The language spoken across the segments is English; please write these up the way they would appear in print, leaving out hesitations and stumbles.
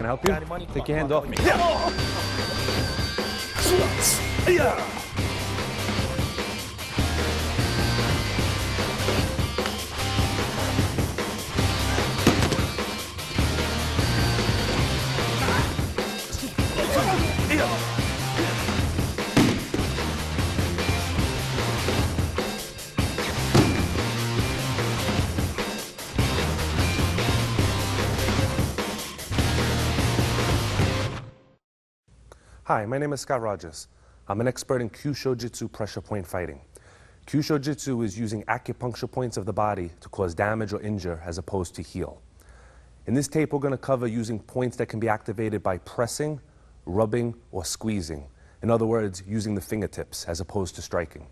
Can I help you? Take your hand off me. Hi, my name is Scott Rogers. I'm an expert in Kyusho-jitsu pressure point fighting. Kyusho-jitsu is using acupuncture points of the body to cause damage or injure as opposed to heal. In this tape, we're going to cover using points that can be activated by pressing, rubbing, or squeezing. In other words, using the fingertips as opposed to striking.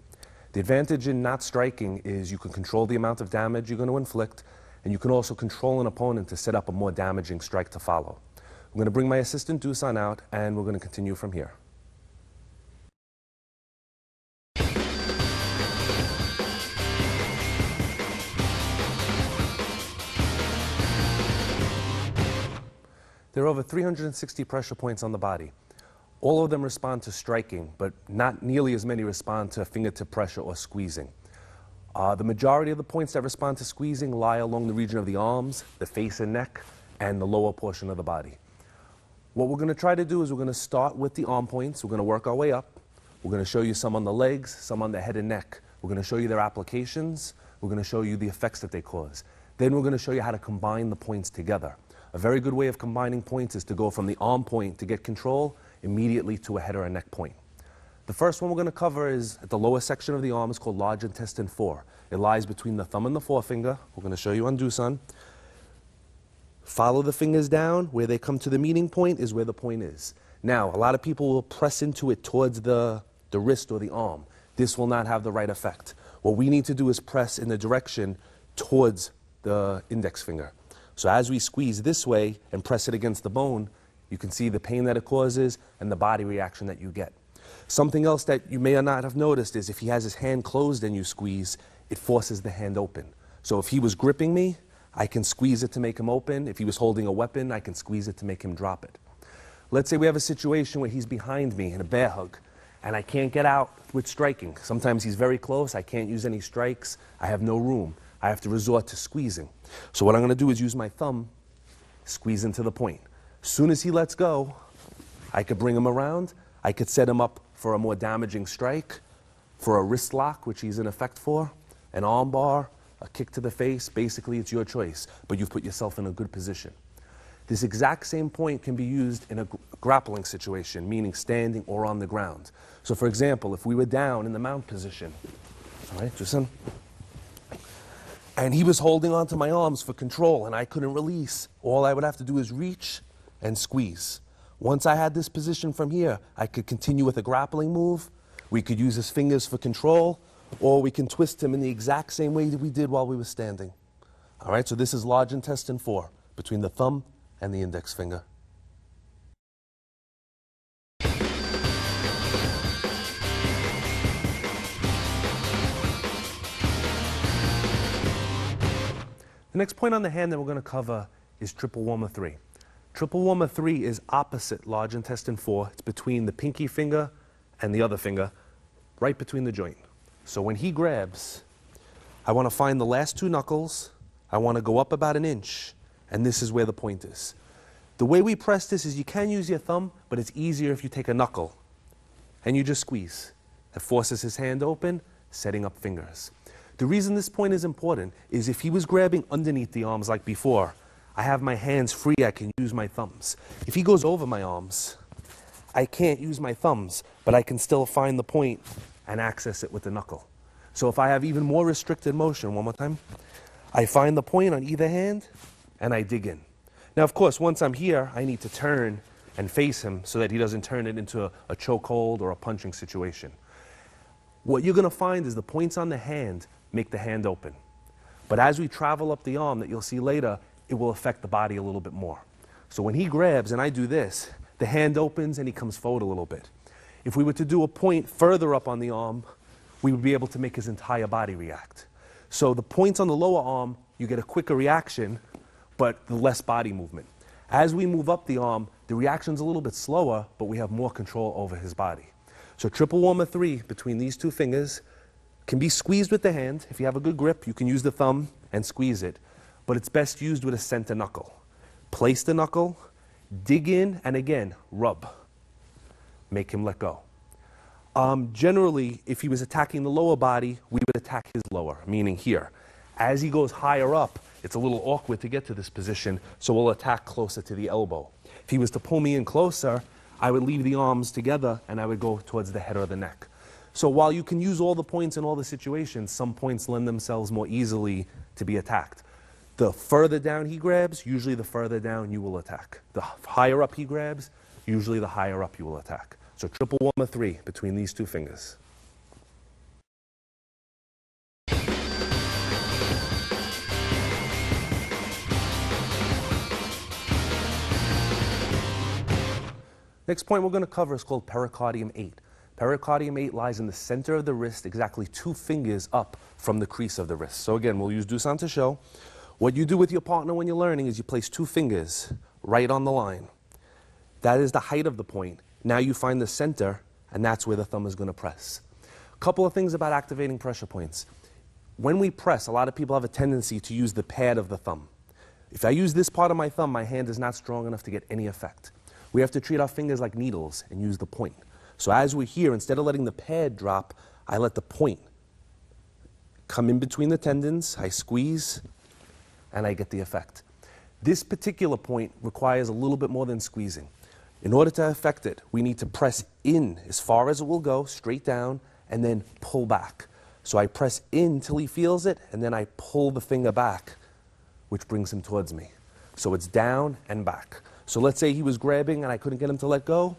The advantage in not striking is you can control the amount of damage you're going to inflict, and you can also control an opponent to set up a more damaging strike to follow. I'm going to bring my assistant Dusan out, and we're going to continue from here. There are over 360 pressure points on the body. All of them respond to striking, but not nearly as many respond to fingertip pressure or squeezing. The majority of the points that respond to squeezing lie along the region of the arms, the face and neck, and the lower portion of the body. What we're going to try to do is we're going to start with the arm points. We're going to work our way up. We're going to show you some on the legs, some on the head and neck. We're going to show you their applications. We're going to show you the effects that they cause. Then we're going to show you how to combine the points together. A very good way of combining points is to go from the arm point to get control immediately to a head or a neck point. The first one we're going to cover is at the lower section of the arm. It's called large intestine 4. It lies between the thumb and the forefinger. We're going to show you on Dusan. Follow the fingers down. Where they come to the meeting point is where the point is. Now, a lot of people will press into it towards the wrist or the arm. This will not have the right effect. What we need to do is press in the direction towards the index finger. So as we squeeze this way and press it against the bone, you can see the pain that it causes and the body reaction that you get. Something else that you may or not have noticed is if he has his hand closed and you squeeze, it forces the hand open. So if he was gripping me, I can squeeze it to make him open. If he was holding a weapon, I can squeeze it to make him drop it. Let's say we have a situation where he's behind me in a bear hug, and I can't get out with striking. Sometimes he's very close. I can't use any strikes. I have no room. I have to resort to squeezing. So what I'm going to do is use my thumb, squeeze into the point. As soon as he lets go, I could bring him around. I could set him up for a more damaging strike, for a wrist lock, which he's in effect for, an arm bar, a kick to the face. Basically, it's your choice, but you've put yourself in a good position. This exact same point can be used in a grappling situation, meaning standing or on the ground. So for example, if we were down in the mount position, all right, Jason, and he was holding onto my arms for control and I couldn't release, all I would have to do is reach and squeeze. Once I had this position from here, I could continue with a grappling move. We could use his fingers for control, or we can twist him in the exact same way that we did while we were standing. All right, so this is large intestine 4, between the thumb and the index finger. The next point on the hand that we're going to cover is triple warmer 3. Triple warmer 3 is opposite large intestine 4. It's between the pinky finger and the other finger, right between the joint. So when he grabs, I want to find the last 2 knuckles. I want to go up about an inch, and this is where the point is. The way we press this is you can use your thumb, but it's easier if you take a knuckle and you just squeeze. That forces his hand open, setting up fingers. The reason this point is important is if he was grabbing underneath the arms like before, I have my hands free, I can use my thumbs. If he goes over my arms, I can't use my thumbs, but I can still find the point and access it with the knuckle. So if I have even more restricted motion, one more time, I find the point on either hand and I dig in. Now, of course, once I'm here, I need to turn and face him so that he doesn't turn it into a chokehold or a punching situation. What you're going to find is the points on the hand make the hand open. But as we travel up the arm that you'll see later, it will affect the body a little bit more. So when he grabs and I do this, the hand opens and he comes forward a little bit. If we were to do a point further up on the arm, we would be able to make his entire body react. So the points on the lower arm, you get a quicker reaction, but the less body movement. As we move up the arm, the reaction's a little bit slower, but we have more control over his body. So triple warmer 3 between these two fingers can be squeezed with the hand. If you have a good grip, you can use the thumb and squeeze it, but it's best used with a center knuckle. Place the knuckle, dig in, and again, rub. Make him let go. Generally, if he was attacking the lower body, we would attack his lower, meaning here. As he goes higher up, it's a little awkward to get to this position, so we'll attack closer to the elbow. If he was to pull me in closer, I would leave the arms together and I would go towards the head or the neck. So while you can use all the points in all the situations, some points lend themselves more easily to be attacked. The further down he grabs, usually the further down you will attack. The higher up he grabs, usually the higher up you will attack. So triple warmer 3 between these two fingers. Next point we're going to cover is called pericardium 8. Pericardium 8 lies in the center of the wrist, exactly 2 fingers up from the crease of the wrist. So again, we'll use Dusan to show. What you do with your partner when you're learning is you place 2 fingers right on the line. That is the height of the point. Now you find the center, and that's where the thumb is going to press. A couple of things about activating pressure points. When we press, a lot of people have a tendency to use the pad of the thumb. If I use this part of my thumb, my hand is not strong enough to get any effect. We have to treat our fingers like needles and use the point. So as we're here, instead of letting the pad drop, I let the point come in between the tendons, I squeeze, and I get the effect. This particular point requires a little bit more than squeezing. In order to affect it, we need to press in as far as it will go, straight down, and then pull back. So I press in till he feels it, and then I pull the finger back, which brings him towards me. So it's down and back. So let's say he was grabbing and I couldn't get him to let go.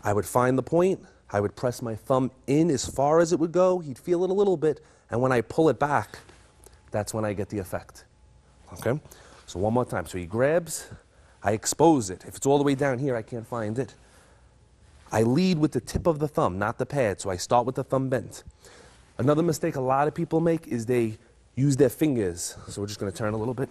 I would find the point, I would press my thumb in as far as it would go, he'd feel it a little bit, and when I pull it back, that's when I get the effect. Okay? So one more time. So he grabs, I expose it. If it's all the way down here, I can't find it. I lead with the tip of the thumb, not the pad, so I start with the thumb bent. Another mistake a lot of people make is they use their fingers. So we're just going to turn a little bit.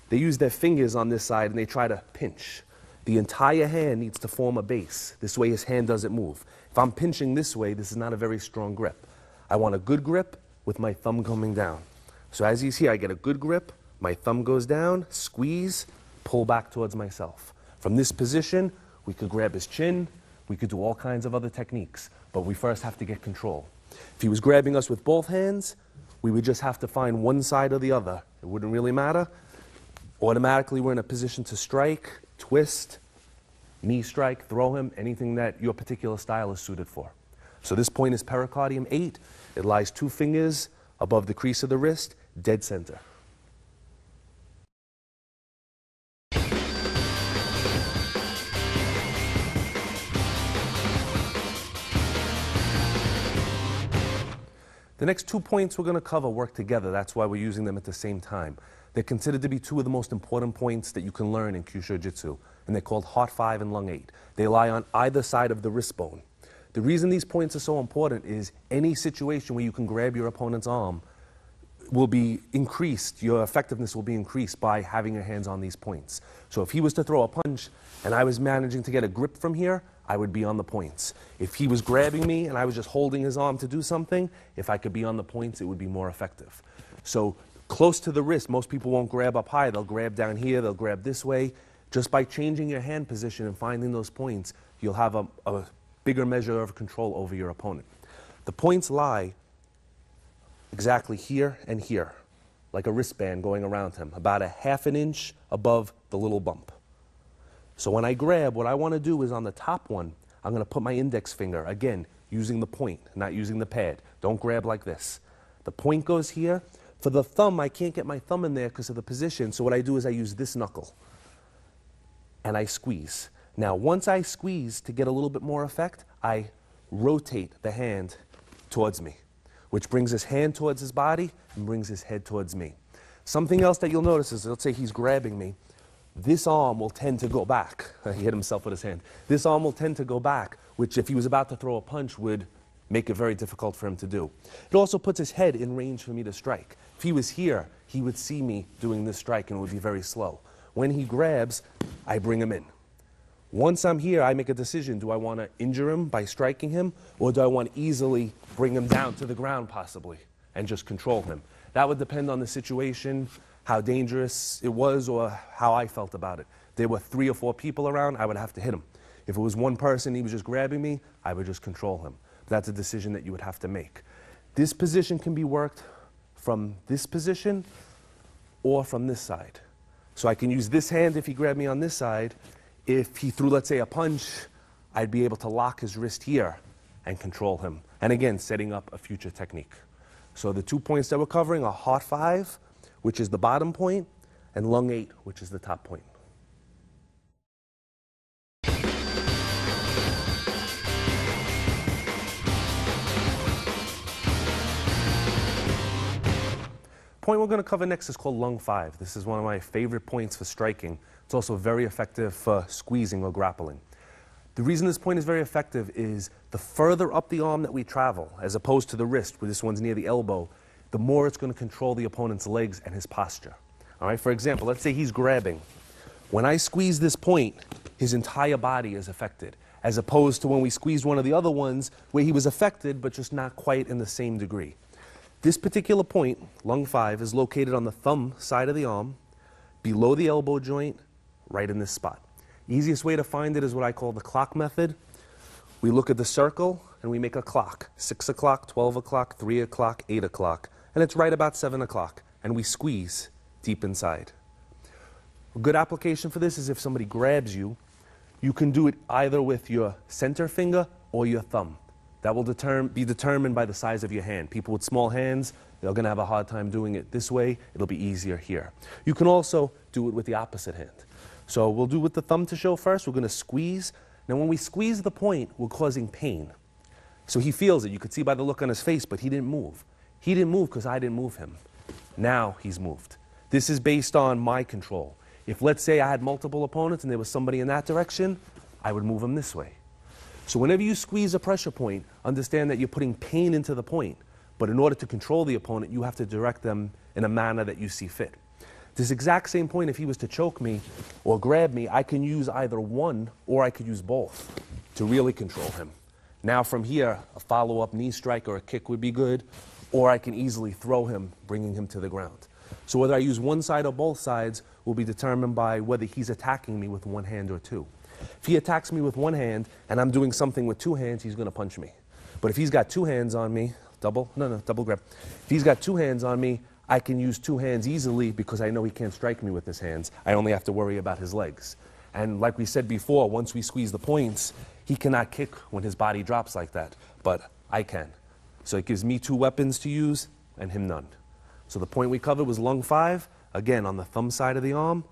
They use their fingers on this side and they try to pinch. The entire hand needs to form a base. This way his hand doesn't move. If I'm pinching this way, this is not a very strong grip. I want a good grip with my thumb coming down. So as he's here, I get a good grip, my thumb goes down, squeeze, pull back towards myself. From this position, we could grab his chin, we could do all kinds of other techniques, but we first have to get control. If he was grabbing us with both hands, we would just have to find one side or the other. It wouldn't really matter. Automatically, we're in a position to strike, twist, knee strike, throw him, anything that your particular style is suited for. So this point is pericardium 8. It lies 2 fingers above the crease of the wrist, dead center. The next 2 points we're going to cover work together. That's why we're using them at the same time. They're considered to be 2 of the most important points that you can learn in Kyushu Jitsu, and they're called Heart 5 and Lung 8. They lie on either side of the wrist bone. The reason these points are so important is any situation where you can grab your opponent's arm will be increased, your effectiveness will be increased by having your hands on these points. So if he was to throw a punch and I was managing to get a grip from here, I would be on the points. If he was grabbing me and I was just holding his arm to do something, if I could be on the points, it would be more effective. So close to the wrist, most people won't grab up high. They'll grab down here, they'll grab this way. Just by changing your hand position and finding those points, you'll have a bigger measure of control over your opponent. The points lie exactly here and here, like a wristband going around him, about a ½ an inch above the little bump. So when I grab, what I want to do is on the top one, I'm going to put my index finger, again, using the point, not using the pad. Don't grab like this. The point goes here. For the thumb, I can't get my thumb in there because of the position, so what I do is I use this knuckle, and I squeeze. Now, once I squeeze, to get a little bit more effect, I rotate the hand towards me, which brings his hand towards his body and brings his head towards me. Something else that you'll notice is, let's say he's grabbing me. This arm will tend to go back. He hit himself with his hand. This arm will tend to go back, which if he was about to throw a punch would make it very difficult for him to do. It also puts his head in range for me to strike. If he was here, he would see me doing this strike and it would be very slow. When he grabs, I bring him in. Once I'm here, I make a decision. Do I want to injure him by striking him, or do I want to easily bring him down to the ground possibly and just control him? That would depend on the situation, how dangerous it was, or how I felt about it. If there were 3 or 4 people around, I would have to hit him. If it was one person, he was just grabbing me, I would just control him. That's a decision that you would have to make. This position can be worked from this position or from this side. So I can use this hand if he grabbed me on this side. If he threw, let's say, a punch, I'd be able to lock his wrist here and control him. And again, setting up a future technique. So the 2 points that we're covering are heart 5, which is the bottom point, and lung 8, which is the top point. Point we're going to cover next is called lung 5. This is one of my favorite points for striking. It's also very effective for squeezing or grappling. The reason this point is very effective is the further up the arm that we travel, as opposed to the wrist, where this one's near the elbow, the more it's going to control the opponent's legs and his posture. All right, for example, let's say he's grabbing. When I squeeze this point, his entire body is affected, as opposed to when we squeezed one of the other ones where he was affected, but just not quite in the same degree. This particular point, lung 5, is located on the thumb side of the arm, below the elbow joint, right in this spot. Easiest way to find it is what I call the clock method. We look at the circle and we make a clock. 6 o'clock, 12 o'clock, 3 o'clock, 8 o'clock. And it's right about 7 o'clock. And we squeeze deep inside. A good application for this is if somebody grabs you, you can do it either with your center finger or your thumb. That will be determined by the size of your hand. People with small hands, they're going to have a hard time doing it this way. It'll be easier here. You can also do it with the opposite hand. So we'll do with the thumb to show first. We're going to squeeze. Now when we squeeze the point, we're causing pain. So he feels it. You could see by the look on his face, but he didn't move. He didn't move because I didn't move him. Now he's moved. This is based on my control. If, let's say, I had multiple opponents and there was somebody in that direction, I would move him this way. So whenever you squeeze a pressure point, understand that you're putting pain into the point. But in order to control the opponent, you have to direct them in a manner that you see fit. This exact same point, if he was to choke me or grab me, I can use either one or I could use both to really control him. Now from here, a follow-up knee strike or a kick would be good, or I can easily throw him, bringing him to the ground. So whether I use one side or both sides will be determined by whether he's attacking me with one hand or two. If he attacks me with one hand and I'm doing something with two hands, he's going to punch me. But if he's got two hands on me, double grab. If he's got two hands on me, I can use two hands easily because I know he can't strike me with his hands. I only have to worry about his legs. And like we said before, once we squeeze the points, he cannot kick when his body drops like that, but I can. So it gives me two weapons to use and him none. So the point we covered was lung 5, again on the thumb side of the arm,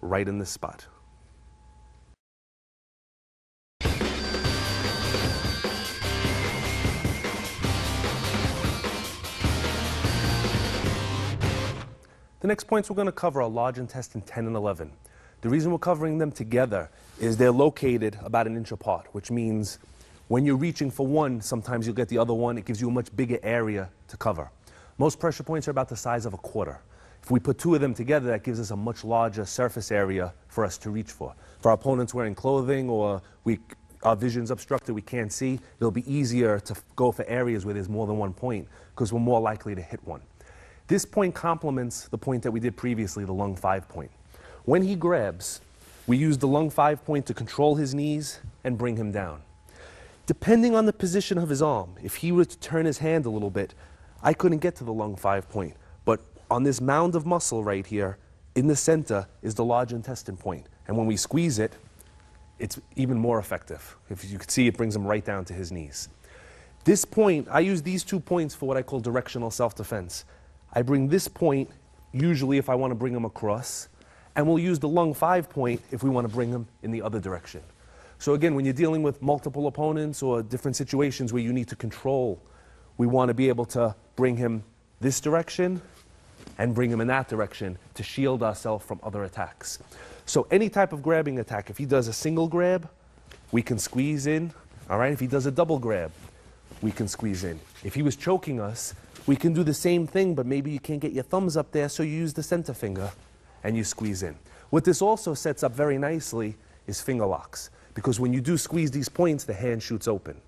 right in this spot. The next points we're going to cover are large intestine 10 and 11. The reason we're covering them together is they're located about an inch apart, which means when you're reaching for one, sometimes you'll get the other one. It gives you a much bigger area to cover. Most pressure points are about the size of a quarter. If we put two of them together, that gives us a much larger surface area for us to reach for. For our opponents wearing clothing or our vision's obstructed, we can't see, it'll be easier to go for areas where there's more than one point because we're more likely to hit one. This point complements the point that we did previously, the lung 5 point. When he grabs, we use the lung 5 point to control his knees and bring him down. Depending on the position of his arm, if he were to turn his hand a little bit, I couldn't get to the lung 5 point. But on this mound of muscle right here, in the center is the large intestine point. And when we squeeze it, it's even more effective. If you can see, it brings him right down to his knees. This point, I use these 2 points for what I call directional self-defense. I bring this point, usually if I want to bring him across, and we'll use the lung 5 point if we want to bring him in the other direction. So again, when you're dealing with multiple opponents or different situations where you need to control, we want to be able to bring him this direction and bring him in that direction to shield ourselves from other attacks. So any type of grabbing attack, if he does a single grab, we can squeeze in. All right, if he does a double grab, we can squeeze in. If he was choking us, we can do the same thing, but maybe you can't get your thumbs up there, so you use the center finger and you squeeze in. What this also sets up very nicely is finger locks, because when you do squeeze these points, the hand shoots open.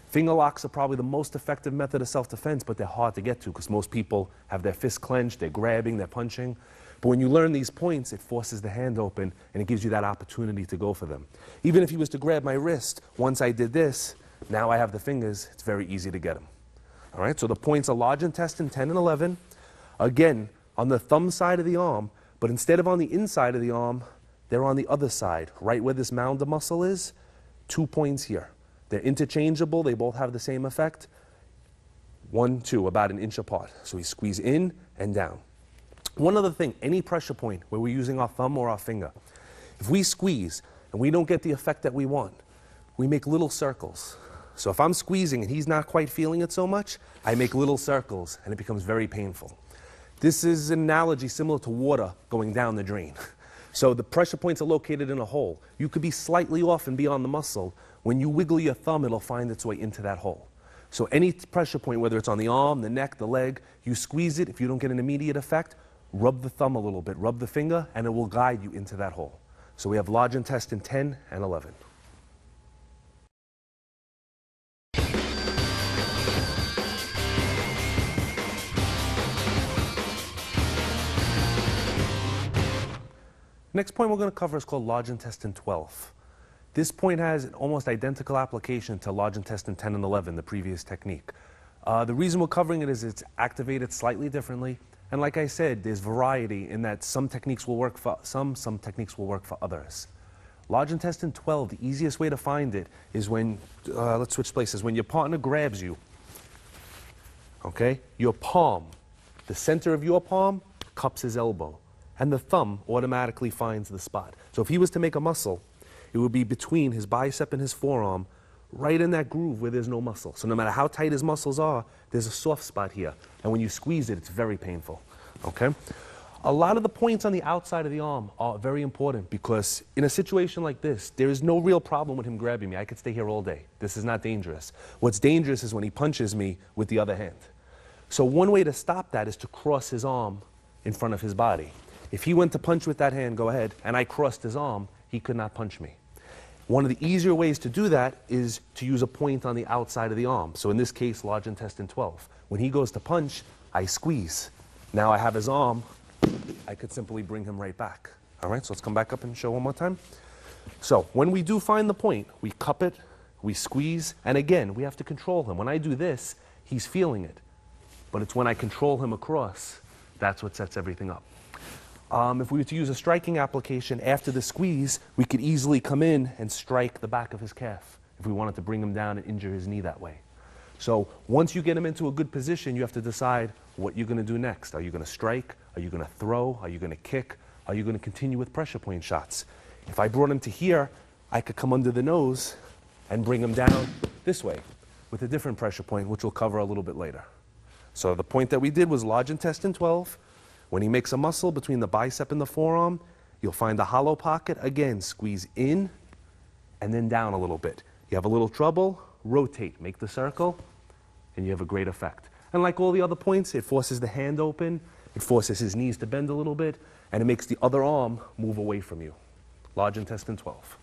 Finger locks are probably the most effective method of self-defense, but they're hard to get to because most people have their fists clenched, they're grabbing, they're punching. But when you learn these points, it forces the hand open and it gives you that opportunity to go for them. Even if he was to grab my wrist, once I did this, now I have the fingers, it's very easy to get him. All right, so the points are large intestine 10 and 11. Again, on the thumb side of the arm, but instead of on the inside of the arm, they're on the other side, right where this mounder muscle is, 2 points here. They're interchangeable, they both have the same effect. 1, 2, about an inch apart. So we squeeze in and down. One other thing, any pressure point where we're using our thumb or our finger, if we squeeze and we don't get the effect that we want, we make little circles. So if I'm squeezing and he's not quite feeling it so much, I make little circles and it becomes very painful. This is an analogy similar to water going down the drain. So the pressure points are located in a hole. You could be slightly off and be on the muscle. When you wiggle your thumb, it'll find its way into that hole. So any pressure point, whether it's on the arm, the neck, the leg, you squeeze it. If you don't get an immediate effect, rub the thumb a little bit, rub the finger, and it will guide you into that hole. So we have large intestine 10 and 11. Next point we're going to cover is called large intestine 12. This point has an almost identical application to large intestine 10 and 11, the previous technique. The reason we're covering it is it's activated slightly differently. And like I said, there's variety in that some techniques will work for some techniques will work for others. Large intestine 12, the easiest way to find it is when, let's switch places, when your partner grabs you, okay, your palm, the center of your palm cups his elbow, and the thumb automatically finds the spot. So if he was to make a muscle, it would be between his bicep and his forearm, right in that groove where there's no muscle. So no matter how tight his muscles are, there's a soft spot here. And when you squeeze it, it's very painful, okay? A lot of the points on the outside of the arm are very important because in a situation like this, there is no real problem with him grabbing me. I could stay here all day. This is not dangerous. What's dangerous is when he punches me with the other hand. So one way to stop that is to cross his arm in front of his body. If he went to punch with that hand, go ahead, and I crossed his arm, he could not punch me. One of the easier ways to do that is to use a point on the outside of the arm. So in this case, large intestine 12. When he goes to punch, I squeeze. Now I have his arm, I could simply bring him right back. All right, so let's come back up and show one more time. So when we do find the point, we cup it, we squeeze, and again, we have to control him. When I do this, he's feeling it. But it's when I control him across, that's what sets everything up. If we were to use a striking application after the squeeze, we could easily come in and strike the back of his calf if we wanted to bring him down and injure his knee that way. So once you get him into a good position, you have to decide what you're going to do next. Are you going to strike? Are you going to throw? Are you going to kick? Are you going to continue with pressure point shots? If I brought him to here, I could come under the nose and bring him down this way with a different pressure point, which we'll cover a little bit later. So the point that we did was large intestine 12. When he makes a muscle between the bicep and the forearm, you'll find a hollow pocket. Again, squeeze in and then down a little bit. You have a little trouble, rotate, make the circle, and you have a great effect. And like all the other points, it forces the hand open, it forces his knees to bend a little bit, and it makes the other arm move away from you. Large intestine 12.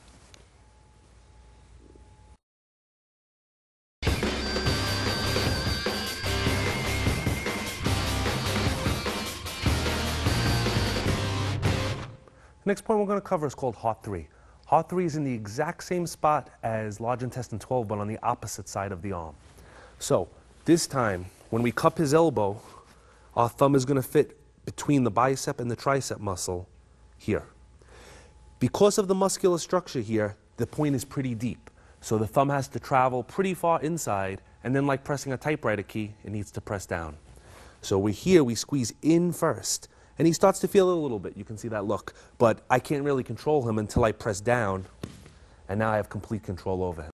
Next point we're going to cover is called heart 3. Heart 3 is in the exact same spot as large intestine 12, but on the opposite side of the arm. So this time, when we cup his elbow, our thumb is going to fit between the bicep and the tricep muscle here. Because of the muscular structure here, the point is pretty deep. So the thumb has to travel pretty far inside, and then like pressing a typewriter key, it needs to press down. So we're here, we squeeze in first. And he starts to feel it a little bit. You can see that look. But I can't really control him until I press down, and now I have complete control over him.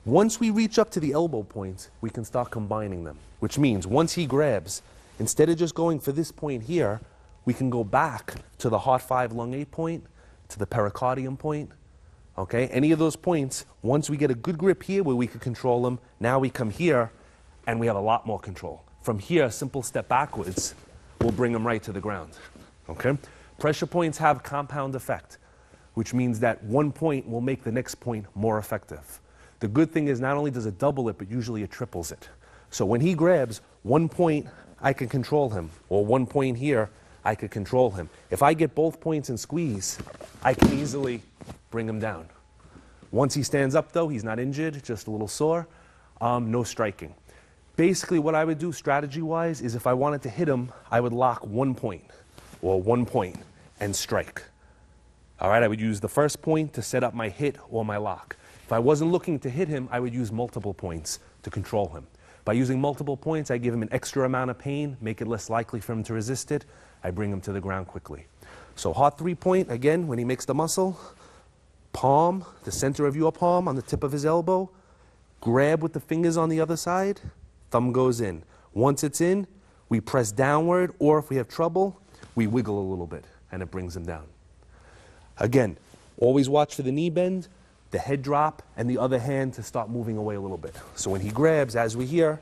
Once we reach up to the elbow points, we can start combining them, which means once he grabs, instead of just going for this point here, we can go back to the heart 5, lung 8 point, to the pericardium point. Okay? Any of those points, once we get a good grip here where we can control them, now we come here, and we have a lot more control. From here, a simple step backwards will bring him right to the ground. Okay? Pressure points have compound effect, which means that one point will make the next point more effective. The good thing is not only does it double it, but usually it triples it. So when he grabs, 1 point, I can control him, or 1 point here, I could control him. If I get both points and squeeze, I can easily bring him down. Once he stands up though, he's not injured, just a little sore, no striking. Basically what I would do strategy-wise is if I wanted to hit him, I would lock 1 point, or 1 point, and strike. All right, I would use the first point to set up my hit or my lock. If I wasn't looking to hit him, I would use multiple points to control him. By using multiple points, I give him an extra amount of pain, make it less likely for him to resist it. I bring him to the ground quickly. So hard 3-point, again, when he makes the muscle, palm, the center of your palm on the tip of his elbow, grab with the fingers on the other side, thumb goes in. Once it's in, we press downward, or if we have trouble, we wiggle a little bit, and it brings him down. Again, always watch for the knee bend, the head drop, and the other hand to start moving away a little bit. So when he grabs, as we hear,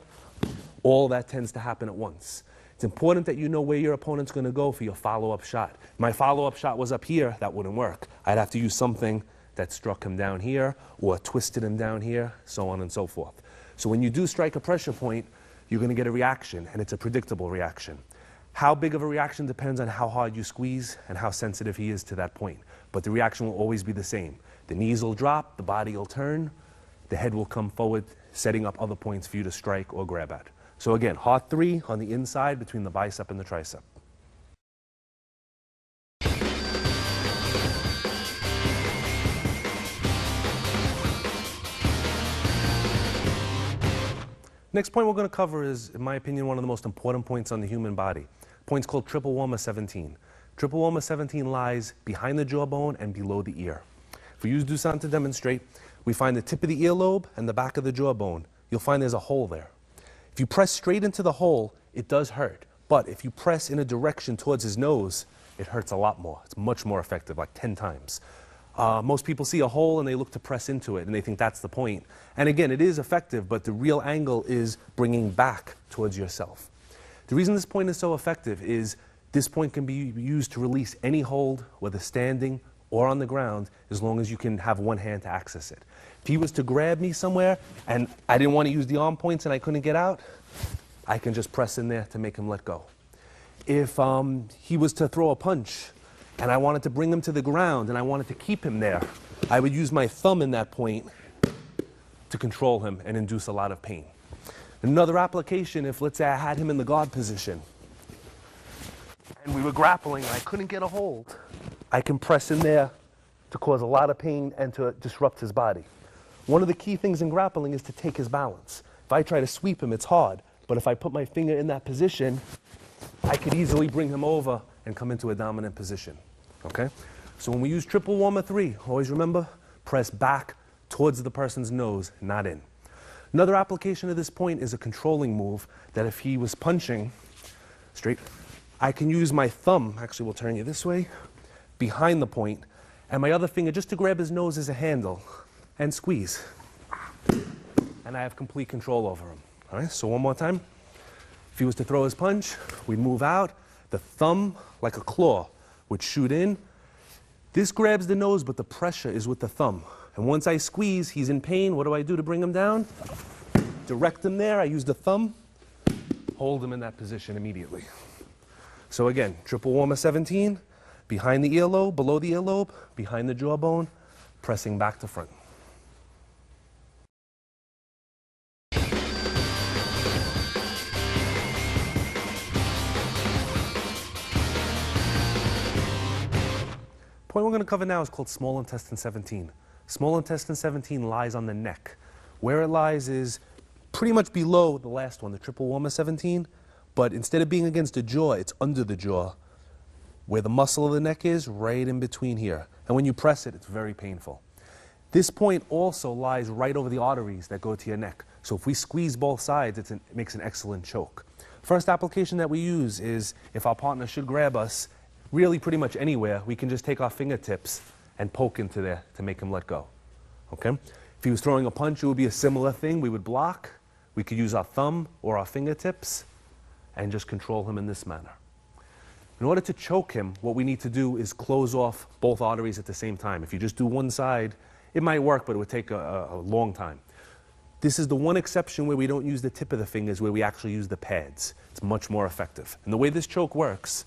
all that tends to happen at once. It's important that you know where your opponent's going to go for your follow-up shot. If my follow-up shot was up here, that wouldn't work. I'd have to use something that struck him down here, or twisted him down here, so on and so forth. So when you do strike a pressure point, you're going to get a reaction, and it's a predictable reaction. How big of a reaction depends on how hard you squeeze and how sensitive he is to that point. But the reaction will always be the same. The knees will drop, the body will turn, the head will come forward, setting up other points for you to strike or grab at. So again, hard 3 on the inside between the bicep and the tricep. Next point we're going to cover is, in my opinion, one of the most important points on the human body. Point's called triple warmer 17. Triple warmer 17 lies behind the jawbone and below the ear. If we use Dusan to demonstrate, we find the tip of the earlobe and the back of the jawbone. You'll find there's a hole there. If you press straight into the hole, it does hurt. But if you press in a direction towards his nose, it hurts a lot more. It's much more effective, like 10 times. Most people see a hole and they look to press into it and they think that's the point. And again, it is effective, but the real angle is bringing back towards yourself. The reason this point is so effective is this point can be used to release any hold, whether standing or on the ground, as long as you can have one hand to access it. If he was to grab me somewhere and I didn't want to use the arm points and I couldn't get out, I can just press in there to make him let go. If he was to throw a punch and I wanted to bring him to the ground and I wanted to keep him there, I would use my thumb in that point to control him and induce a lot of pain. Another application, if let's say I had him in the guard position and we were grappling and I couldn't get a hold, I can press in there to cause a lot of pain and to disrupt his body. One of the key things in grappling is to take his balance. If I try to sweep him, it's hard, but if I put my finger in that position, I could easily bring him over and come into a dominant position. Okay? So when we use triple warmer 3, always remember, press back towards the person's nose, not in. Another application of this point is a controlling move that if he was punching straight, I can use my thumb, actually we'll turn you this way, behind the point, and my other finger just to grab his nose as a handle and squeeze. And I have complete control over him. All right, so one more time. If he was to throw his punch, we'd move out. The thumb, like a claw, would shoot in. This grabs the nose, but the pressure is with the thumb. And once I squeeze, he's in pain. What do I do to bring him down? Direct him there. I use the thumb. Hold him in that position immediately. So again, triple warmer 17, behind the earlobe, below the earlobe, behind the jawbone, pressing back to front. The point we're going to cover now is called small intestine 17. Small intestine 17 lies on the neck. Where it lies is pretty much below the last one, the triple warmer 17, but instead of being against the jaw, it's under the jaw, where the muscle of the neck is, right in between here. And when you press it, it's very painful. This point also lies right over the arteries that go to your neck. So if we squeeze both sides, it makes an excellent choke. First application that we use is if our partner should grab us, really pretty much anywhere, we can just take our fingertips and poke into there to make him let go. Okay? If he was throwing a punch, it would be a similar thing. We would block. We could use our thumb or our fingertips and just control him in this manner. In order to choke him, what we need to do is close off both arteries at the same time. If you just do one side, it might work, but it would take a long time. This is the one exception where we don't use the tip of the fingers, where we actually use the pads. It's much more effective. And the way this choke works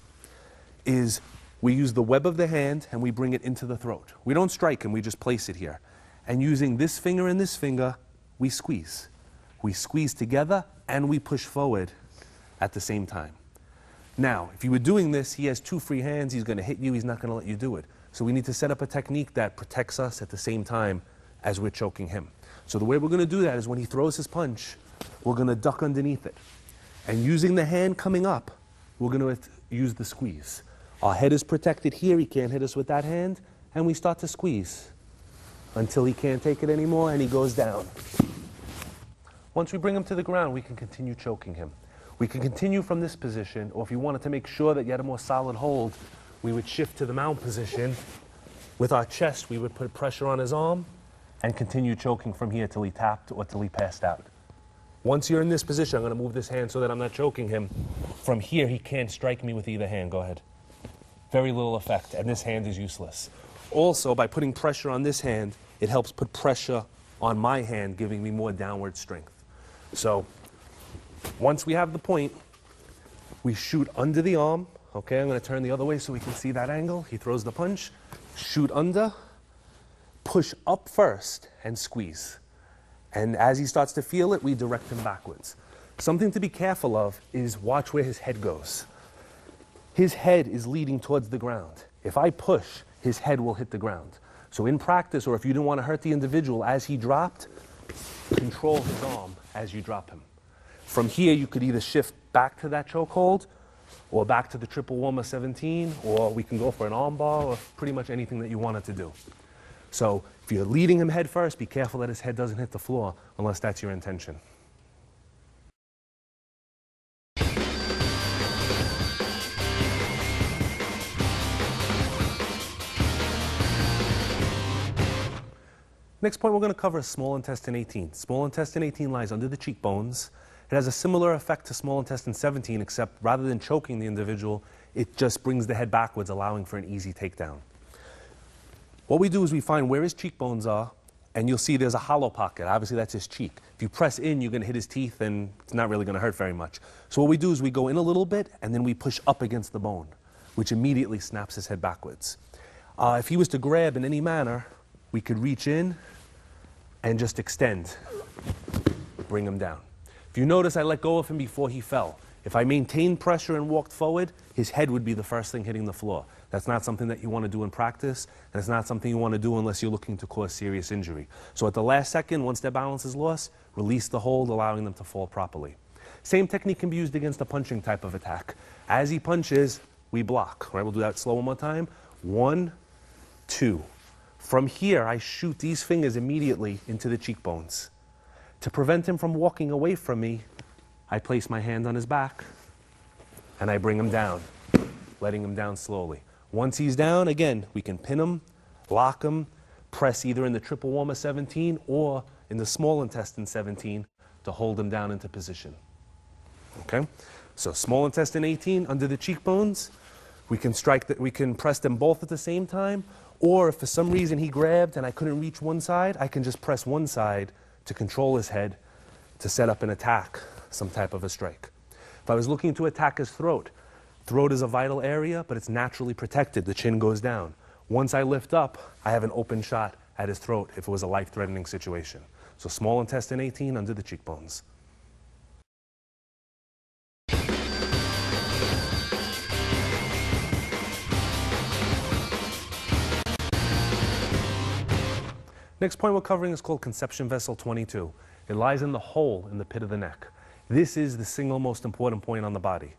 is we use the web of the hand and we bring it into the throat. We don't strike him, we just place it here. And using this finger and this finger, we squeeze. We squeeze together and we push forward at the same time. Now, if you were doing this, he has two free hands, he's going to hit you, he's not going to let you do it. So we need to set up a technique that protects us at the same time as we're choking him. So the way we're going to do that is when he throws his punch, we're going to duck underneath it. And using the hand coming up, we're going to use the squeeze. Our head is protected here, he can't hit us with that hand, and we start to squeeze until he can't take it anymore and he goes down. Once we bring him to the ground, we can continue choking him. We can continue from this position, or if you wanted to make sure that you had a more solid hold, we would shift to the mount position. With our chest, we would put pressure on his arm and continue choking from here till he tapped or till he passed out. Once you're in this position, I'm going to move this hand so that I'm not choking him. From here, he can't strike me with either hand. Go ahead. Very little effect, and this hand is useless. Also, by putting pressure on this hand, it helps put pressure on my hand, giving me more downward strength. So, once we have the point, we shoot under the arm. Okay, I'm going to turn the other way so we can see that angle. He throws the punch, shoot under, push up first, and squeeze. And as he starts to feel it, we direct him backwards. Something to be careful of is watch where his head goes. His head is leading towards the ground. If I push, his head will hit the ground. So in practice, or if you didn't want to hurt the individual as he dropped, control his arm as you drop him. From here, you could either shift back to that chokehold, or back to the triple warmer 17, or we can go for an arm bar, or pretty much anything that you wanted to do. So if you're leading him head first, be careful that his head doesn't hit the floor, unless that's your intention. Next point we're going to cover is small intestine 18. Small intestine 18 lies under the cheekbones. It has a similar effect to small intestine 17, except rather than choking the individual, it just brings the head backwards, allowing for an easy takedown. What we do is we find where his cheekbones are, and you'll see there's a hollow pocket. Obviously, that's his cheek. If you press in, you're going to hit his teeth, and it's not really going to hurt very much. So what we do is we go in a little bit, and then we push up against the bone, which immediately snaps his head backwards. If he was to grab in any manner, we could reach in and just extend, bring him down. If you notice, I let go of him before he fell. If I maintained pressure and walked forward, his head would be the first thing hitting the floor. That's not something that you want to do in practice, and it's not something you want to do unless you're looking to cause serious injury. So at the last second, once their balance is lost, release the hold, allowing them to fall properly. Same technique can be used against a punching type of attack. As he punches, we block. Right? We'll do that slow one more time. 1, 2. From here, I shoot these fingers immediately into the cheekbones. To prevent him from walking away from me, I place my hand on his back and I bring him down, letting him down slowly. Once he's down, again, we can pin him, lock him, press either in the triple warmer 17 or in the small intestine 17 to hold him down into position. Okay? So small intestine 18 under the cheekbones, we can press them both at the same time, or if for some reason he grabbed and I couldn't reach one side, I can just press one side to control his head to set up an attack, some type of a strike. If I was looking to attack his throat, throat is a vital area, but it's naturally protected. The chin goes down. Once I lift up, I have an open shot at his throat if it was a life-threatening situation. So small intestine 18 under the cheekbones. Next point we're covering is called conception vessel 22. It lies in the hole in the pit of the neck. This is the single most important point on the body,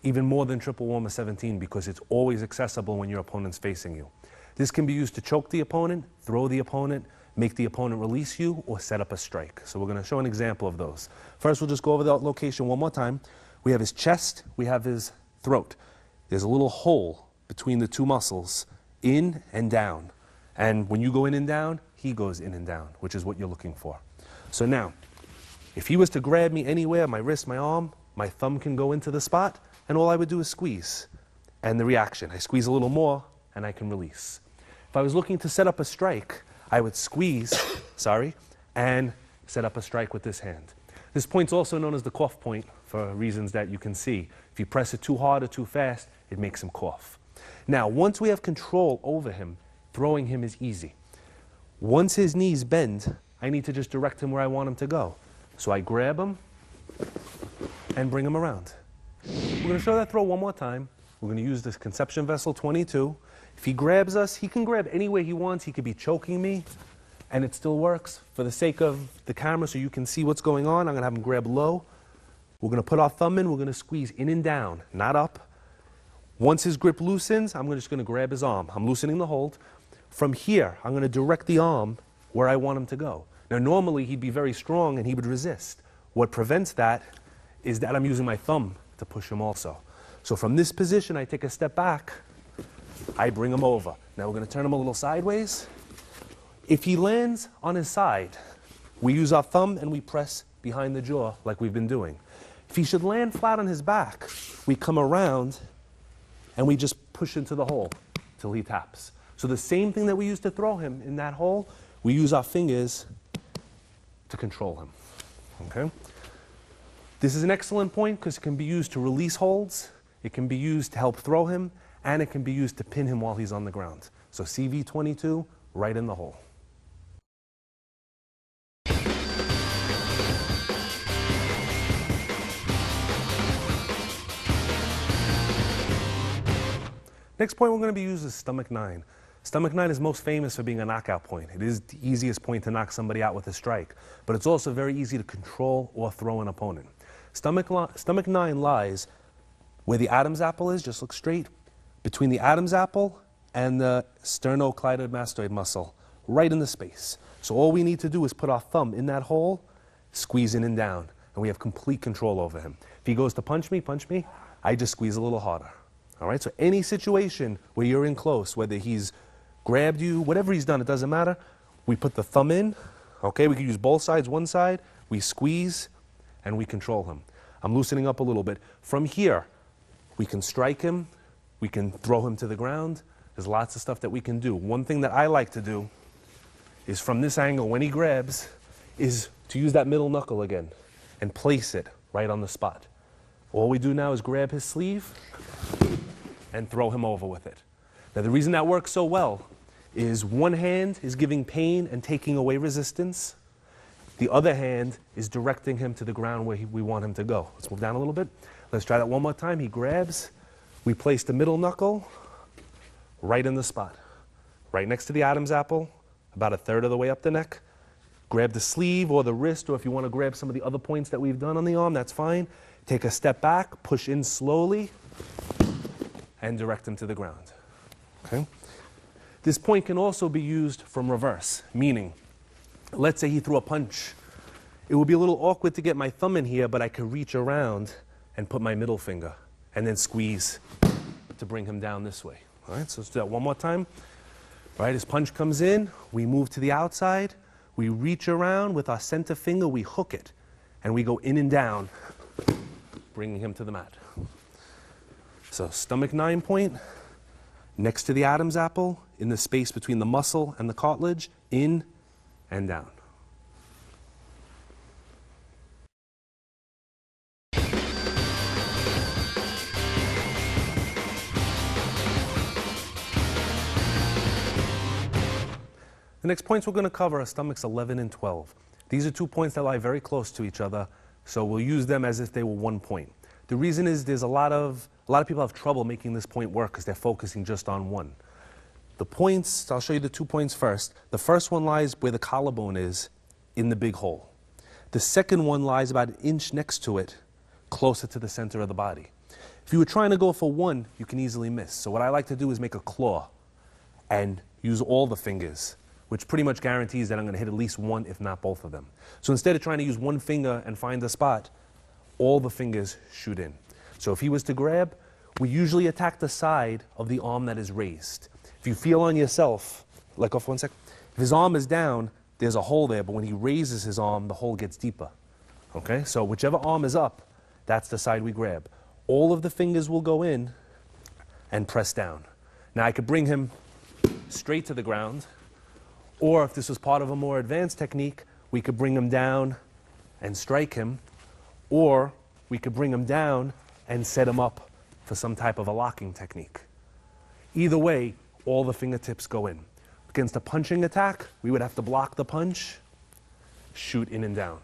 even more than triple warmer 17 because it's always accessible when your opponent's facing you. This can be used to choke the opponent, throw the opponent, make the opponent release you, or set up a strike. So we're going to show an example of those. First, we'll just go over that location one more time. We have his chest, we have his throat. There's a little hole between the two muscles, in and down. And when you go in and down, he goes in and down, which is what you're looking for. So now, if he was to grab me anywhere, my wrist, my arm, my thumb can go into the spot, and all I would do is squeeze. and the reaction. I squeeze a little more, and I can release. If I was looking to set up a strike, I would squeeze, and set up a strike with this hand. This point's also known as the cough point for reasons that you can see. If you press it too hard or too fast, it makes him cough. Now, once we have control over him, throwing him is easy. Once his knees bend, I need to just direct him where I want him to go. So I grab him and bring him around. We're going to show that throw one more time. We're going to use this conception vessel 22. If he grabs us, he can grab any way he wants. He could be choking me, and it still works. For the sake of the camera so you can see what's going on, I'm going to have him grab low. We're going to put our thumb in. We're going to squeeze in and down, not up. Once his grip loosens, I'm just going to grab his arm. I'm loosening the hold. From here, I'm going to direct the arm where I want him to go. Now, normally, he'd be very strong and he would resist. What prevents that is that I'm using my thumb to push him also. So from this position, I take a step back. I bring him over. Now, we're going to turn him a little sideways. If he lands on his side, we use our thumb and we press behind the jaw like we've been doing. If he should land flat on his back, we come around and we just push into the hole till he taps. So the same thing that we use to throw him in that hole, we use our fingers to control him. Okay? This is an excellent point because it can be used to release holds, it can be used to help throw him, and it can be used to pin him while he's on the ground. So CV22, right in the hole. Next point we're going to be using is stomach 9. Stomach 9 is most famous for being a knockout point. It is the easiest point to knock somebody out with a strike, but it's also very easy to control or throw an opponent. Stomach 9 lies where the Adam's apple is, just look straight, between the Adam's apple and the sternocleidomastoid muscle, right in the space. So all we need to do is put our thumb in that hole, squeeze in and down, and we have complete control over him. If he goes to punch me, I just squeeze a little harder. All right, so any situation where you're in close, whether he's grabbed you, whatever he's done, it doesn't matter. We put the thumb in, okay? We can use both sides, one side, we squeeze, and we control him. I'm loosening up a little bit. From here, we can strike him, we can throw him to the ground. There's lots of stuff that we can do. One thing that I like to do is from this angle, when he grabs, is to use that middle knuckle again and place it right on the spot. All we do now is grab his sleeve and throw him over with it. Now, the reason that works so well is one hand is giving pain and taking away resistance. The other hand is directing him to the ground where we want him to go. Let's move down a little bit. Let's try that one more time. He grabs. We place the middle knuckle right in the spot, right next to the Adam's apple, about a third of the way up the neck. Grab the sleeve or the wrist, or if you want to grab some of the other points that we've done on the arm, that's fine. Take a step back, push in slowly, and direct him to the ground. Okay? This point can also be used from reverse, meaning, let's say he threw a punch. It would be a little awkward to get my thumb in here, but I could reach around and put my middle finger and then squeeze to bring him down this way. All right, so let's do that one more time. All right, his punch comes in, we move to the outside, we reach around with our center finger, we hook it, and we go in and down, bringing him to the mat. So stomach 9 point, next to the Adam's apple, in the space between the muscle and the cartilage, in and down. The next points we're going to cover are stomachs 11 and 12. These are 2 points that lie very close to each other, so we'll use them as if they were 1 point. The reason is there's a lot of people have trouble making this point work because they're focusing just on one. The points, I'll show you the 2 points first. The first one lies where the collarbone is in the big hole. The second one lies about an inch next to it, closer to the center of the body. If you were trying to go for one, you can easily miss. So what I like to do is make a claw and use all the fingers, which pretty much guarantees that I'm going to hit at least one, if not both of them. So instead of trying to use one finger and find the spot, all the fingers shoot in. So if he was to grab, we usually attack the side of the arm that is raised. If you feel on yourself, let go for 1 sec. If his arm is down, there's a hole there, but when he raises his arm, the hole gets deeper. Okay, so whichever arm is up, that's the side we grab. All of the fingers will go in, and press down. Now I could bring him straight to the ground, or if this was part of a more advanced technique, we could bring him down and strike him, or we could bring him down and set him up for some type of a locking technique. Either way, all the fingertips go in. Against a punching attack, we would have to block the punch, shoot in and down.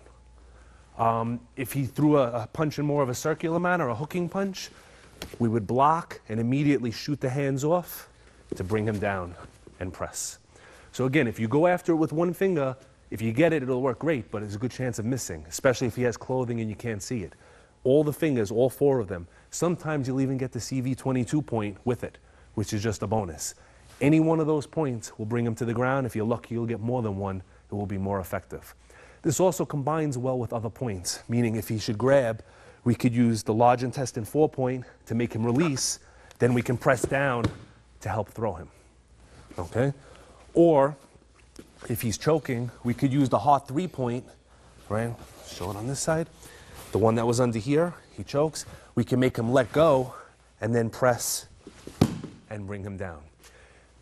If he threw a punch in more of a circular manner, a hooking punch, we would block and immediately shoot the hands off to bring him down and press. So again, if you go after it with one finger, if you get it, it'll work great, but there's a good chance of missing, especially if he has clothing and you can't see it. All the fingers, all four of them, sometimes you'll even get the CV22 point with it, which is just a bonus. Any one of those points will bring him to the ground. If you're lucky, you'll get more than one. It will be more effective. This also combines well with other points, meaning if he should grab, we could use the large intestine 4 point to make him release, then we can press down to help throw him, okay? Or if he's choking, we could use the heart 3 point, right? Show it on this side. The one that was under here, he chokes. We can make him let go and then press and bring him down.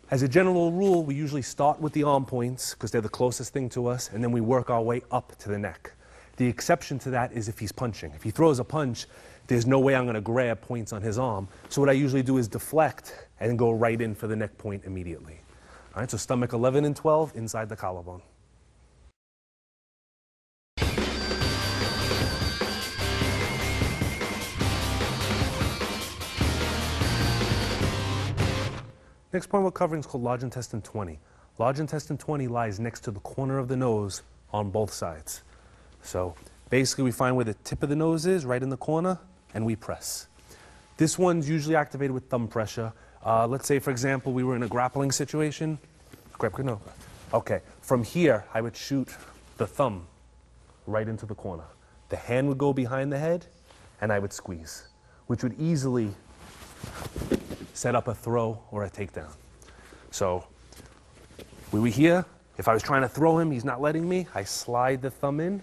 As a general rule, we usually start with the arm points because they're the closest thing to us, and then we work our way up to the neck. The exception to that is if he's punching. If he throws a punch, there's no way I'm going to grab points on his arm. So what I usually do is deflect and go right in for the neck point immediately. All right, so stomach 11 and 12 inside the collarbone. Next point we're covering is called large intestine 20. Large intestine 20 lies next to the corner of the nose on both sides. So basically we find where the tip of the nose is, right in the corner, and we press. This one's usually activated with thumb pressure. Let's say, for example, we were in a grappling situation. No. Okay, from here I would shoot the thumb right into the corner. The hand would go behind the head, and I would squeeze, which would easily set up a throw or a takedown. So we were here. If I was trying to throw him, he's not letting me. I slide the thumb in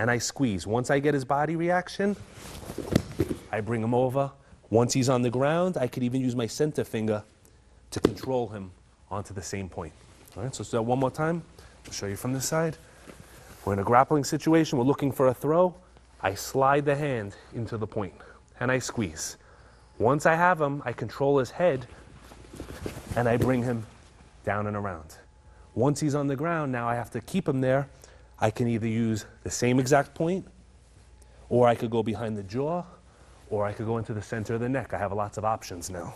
and I squeeze. Once I get his body reaction, I bring him over. Once he's on the ground, I could even use my center finger to control him onto the same point. All right, so let's do that one more time. I'll show you from this side. We're in a grappling situation. We're looking for a throw. I slide the hand into the point and I squeeze. Once I have him, I control his head and I bring him down and around. Once he's on the ground, now I have to keep him there. I can either use the same exact point, or I could go behind the jaw, or I could go into the center of the neck. I have lots of options now.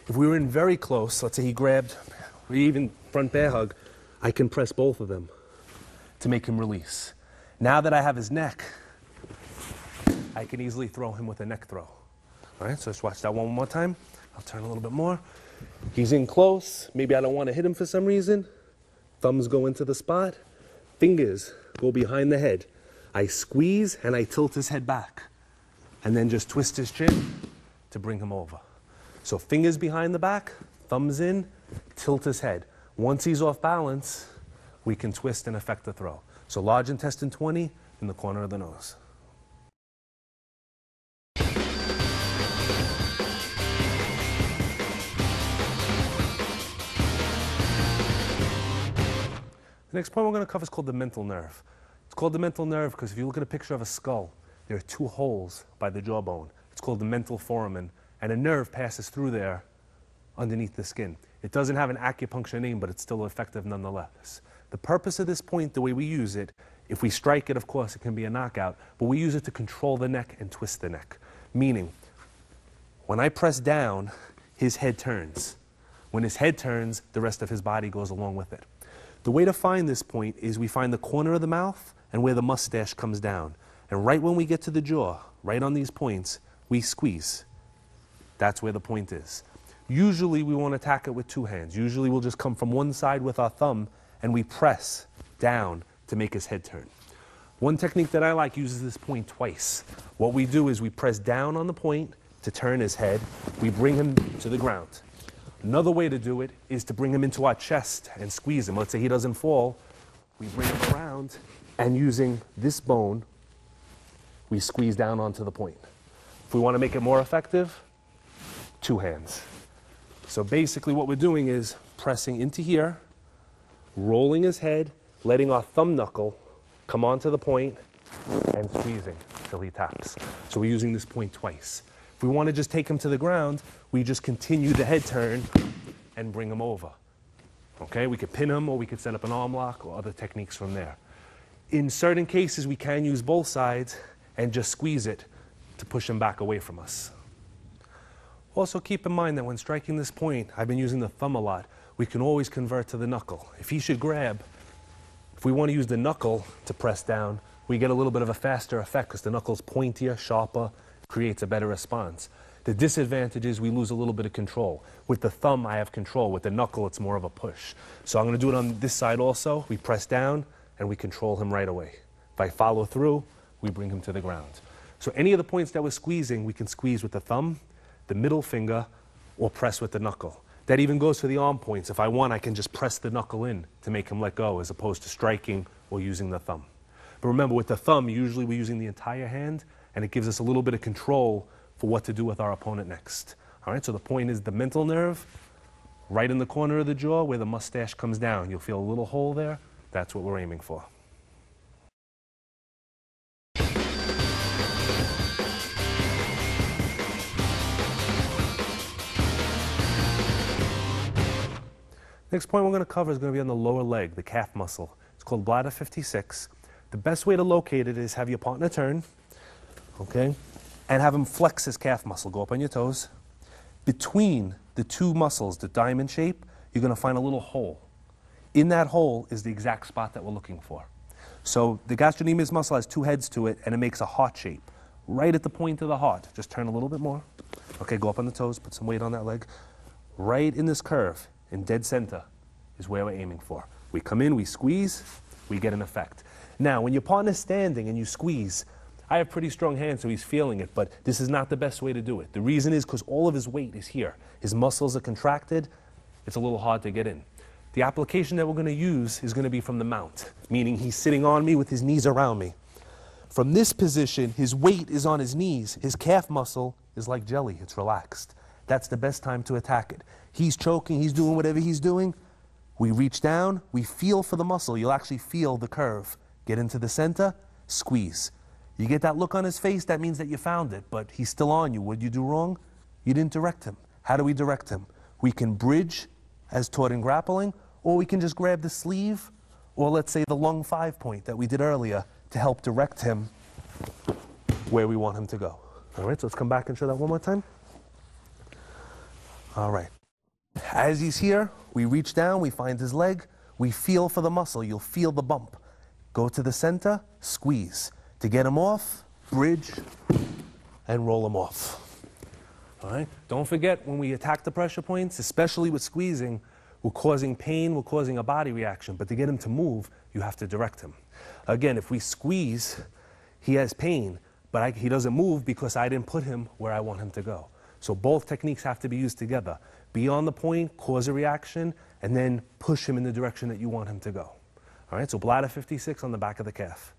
If we were in very close, let's say he grabbed, or even front bear hug, I can press both of them to make him release. Now that I have his neck, I can easily throw him with a neck throw. All right, so let's watch that one more time. I'll turn a little bit more. He's in close. Maybe I don't want to hit him for some reason. Thumbs go into the spot. Fingers go behind the head. I squeeze and I tilt his head back. And then just twist his chin to bring him over. So fingers behind the back, thumbs in, tilt his head. Once he's off balance, we can twist and effect the throw. So large intestine 20 in the corner of the nose. The next point we're going to cover is called the mental nerve. It's called the mental nerve because if you look at a picture of a skull, there are 2 holes by the jawbone. It's called the mental foramen, and a nerve passes through there underneath the skin. It doesn't have an acupuncture name, but it's still effective nonetheless. The purpose of this point, the way we use it, if we strike it, of course, it can be a knockout, but we use it to control the neck and twist the neck. Meaning, when I press down, his head turns. When his head turns, the rest of his body goes along with it. The way to find this point is we find the corner of the mouth and where the mustache comes down. And right when we get to the jaw, right on these points, we squeeze. That's where the point is. Usually we won't attack it with 2 hands. Usually we'll just come from one side with our thumb and we press down to make his head turn. One technique that I like uses this point twice. What we do is we press down on the point to turn his head. We bring him to the ground. Another way to do it is to bring him into our chest and squeeze him. Let's say he doesn't fall. We bring him around, and using this bone, we squeeze down onto the point. If we want to make it more effective, 2 hands. So basically what we're doing is pressing into here, rolling his head, letting our thumb knuckle come onto the point, and squeezing till he taps. So we're using this point twice. If we want to just take him to the ground, we just continue the head turn and bring him over. Okay, we could pin him, or we could set up an arm lock, or other techniques from there. In certain cases, we can use both sides and just squeeze it to push him back away from us. Also keep in mind that when striking this point, I've been using the thumb a lot, we can always convert to the knuckle. If he should grab, if we want to use the knuckle to press down, we get a little bit of a faster effect because the knuckle's pointier, sharper, creates a better response. The disadvantage is we lose a little bit of control. With the thumb, I have control. With the knuckle, it's more of a push. So I'm going to do it on this side also. We press down, and we control him right away. If I follow through, we bring him to the ground. So any of the points that we're squeezing, we can squeeze with the thumb, the middle finger, or press with the knuckle. That even goes for the arm points. If I want, I can just press the knuckle in to make him let go, as opposed to striking or using the thumb. But remember, with the thumb, usually we're using the entire hand, and it gives us a little bit of control for what to do with our opponent next. All right, so the point is the mental nerve, right in the corner of the jaw where the mustache comes down. You'll feel a little hole there. That's what we're aiming for. Next point we're going to cover is going to be on the lower leg, the calf muscle. It's called bladder 56. The best way to locate it is have your partner turn, okay, and have him flex his calf muscle. Go up on your toes. Between the two muscles, the diamond shape, you're going to find a little hole. In that hole is the exact spot that we're looking for. So the gastrocnemius muscle has 2 heads to it, and it makes a heart shape. Right at the point of the heart. Just turn a little bit more. Okay, go up on the toes, put some weight on that leg. Right in this curve, in dead center, is where we're aiming for. We come in, we squeeze, we get an effect. Now, when your partner's standing and you squeeze, I have pretty strong hands, so he's feeling it, but this is not the best way to do it. The reason is because all of his weight is here. His muscles are contracted. It's a little hard to get in. The application that we're going to use is going to be from the mount, meaning he's sitting on me with his knees around me. From this position, his weight is on his knees. His calf muscle is like jelly. It's relaxed. That's the best time to attack it. He's choking. He's doing whatever he's doing. We reach down. We feel for the muscle. You'll actually feel the curve. Get into the center. Squeeze. You get that look on his face, that means that you found it, but he's still on you. What did you do wrong? You didn't direct him. How do we direct him? We can bridge, as taught in grappling, or we can just grab the sleeve, or let's say the lung 5 point that we did earlier to help direct him where we want him to go. All right, so let's come back and show that one more time. All right. As he's here, we reach down, we find his leg, we feel for the muscle. You'll feel the bump. Go to the center, squeeze. To get him off, bridge, and roll him off. All right? Don't forget, when we attack the pressure points, especially with squeezing, we're causing pain, we're causing a body reaction. But to get him to move, you have to direct him. Again, if we squeeze, he has pain, but he doesn't move because I didn't put him where I want him to go. So both techniques have to be used together. Be on the point, cause a reaction, and then push him in the direction that you want him to go. All right? So bladder 56 on the back of the calf.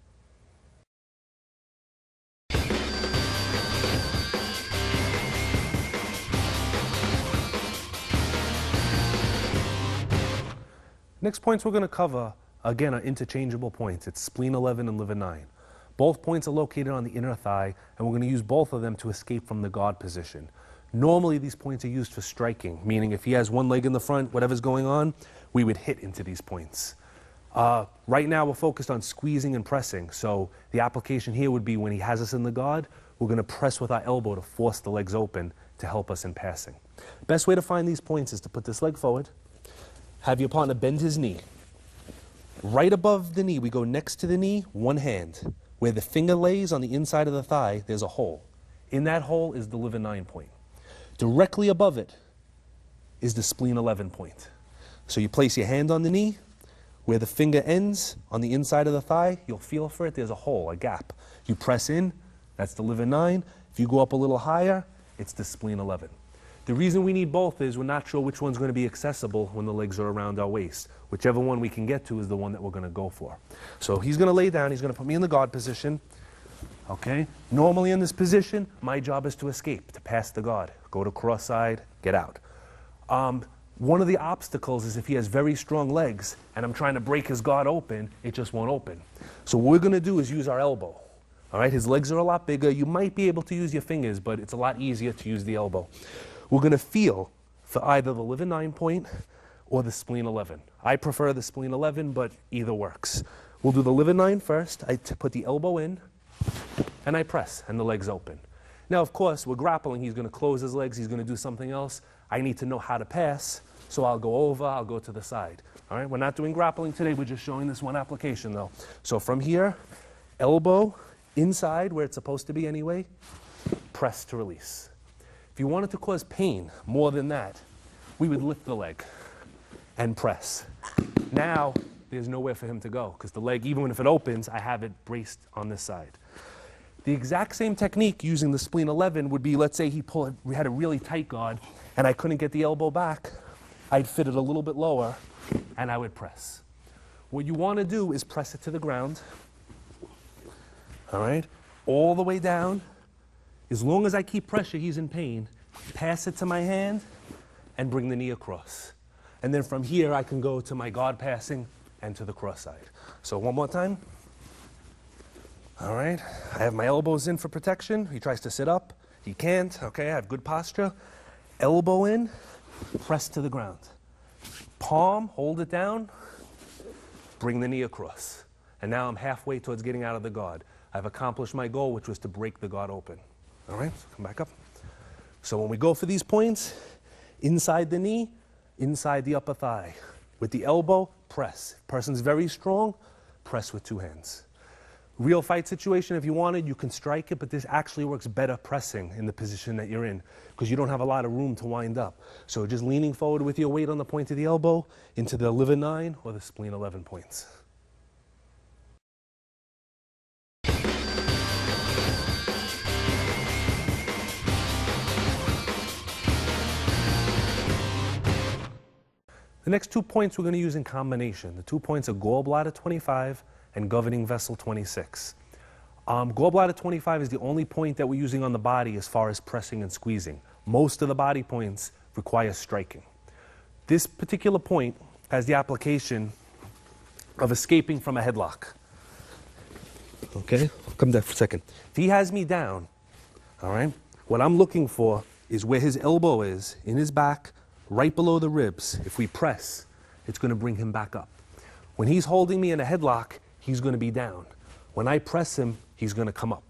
Next points we're going to cover, again, are interchangeable points. It's spleen 11 and liver 9. Both points are located on the inner thigh, and we're going to use both of them to escape from the guard position. Normally, these points are used for striking, meaning if he has one leg in the front, whatever's going on, we would hit into these points. Right now, we're focused on squeezing and pressing, so the application here would be when he has us in the guard, we're going to press with our elbow to force the legs open to help us in passing. Best way to find these points is to put this leg forward, have your partner bend his knee. Right above the knee, we go next to the knee, one hand. Where the finger lays on the inside of the thigh, there's a hole. In that hole is the liver 9 point. Directly above it is the spleen 11 point. So you place your hand on the knee. Where the finger ends on the inside of the thigh, you'll feel for it, there's a hole, a gap. You press in, that's the liver 9. If you go up a little higher, it's the spleen 11. The reason we need both is we're not sure which one's going to be accessible when the legs are around our waist. Whichever one we can get to is the one that we're going to go for. So he's going to lay down. He's going to put me in the guard position. Okay? Normally in this position, my job is to escape, to pass the guard. go to cross side, get out. One of the obstacles is if he has very strong legs and I'm trying to break his guard open, it just won't open. So what we're going to do is use our elbow. All right, his legs are a lot bigger. You might be able to use your fingers, but it's a lot easier to use the elbow. We're going to feel for either the liver 9 point or the spleen 11. I prefer the spleen 11, but either works. We'll do the liver 9 first. I put the elbow in, and I press, and the legs open. Now, of course, we're grappling. He's going to close his legs. He's going to do something else. I need to know how to pass, so I'll go over. I'll go to the side. All right, we're not doing grappling today. We're just showing this one application, though. So from here, elbow inside, where it's supposed to be anyway, press to release. If you wanted to cause pain more than that, we would lift the leg and press. Now, there's nowhere for him to go, because the leg, even if it opens, I have it braced on this side. The exact same technique using the spleen 11 would be, let's say we had a really tight guard, and I couldn't get the elbow back. I'd fit it a little bit lower, and I would press. What you want to do is press it to the ground, all right, all the way down. As long as I keep pressure, he's in pain. Pass it to my hand, and bring the knee across. And then from here, I can go to my guard passing and to the cross side. So one more time. All right, I have my elbows in for protection. He tries to sit up. He can't. Okay, I have good posture. Elbow in, press to the ground. Palm, hold it down, bring the knee across. And now I'm halfway towards getting out of the guard. I've accomplished my goal, which was to break the guard open. All right, so come back up. So when we go for these points, inside the knee, inside the upper thigh. With the elbow, press. If person's very strong, press with 2 hands. Real fight situation, if you wanted, you can strike it, but this actually works better pressing in the position that you're in, because you don't have a lot of room to wind up. So just leaning forward with your weight on the point of the elbow into the liver 9 or the spleen 11 points. The next 2 points we're going to use in combination. The 2 points are gallbladder 25 and governing vessel 26. Gallbladder 25 is the only point that we're using on the body as far as pressing and squeezing. Most of the body points require striking. This particular point has the application of escaping from a headlock. Okay, I'll come there for a second. If he has me down, all right, what I'm looking for is where his elbow is, in his back, right below the ribs. If we press, it's going to bring him back up. When he's holding me in a headlock, he's going to be down. When I press him, he's going to come up.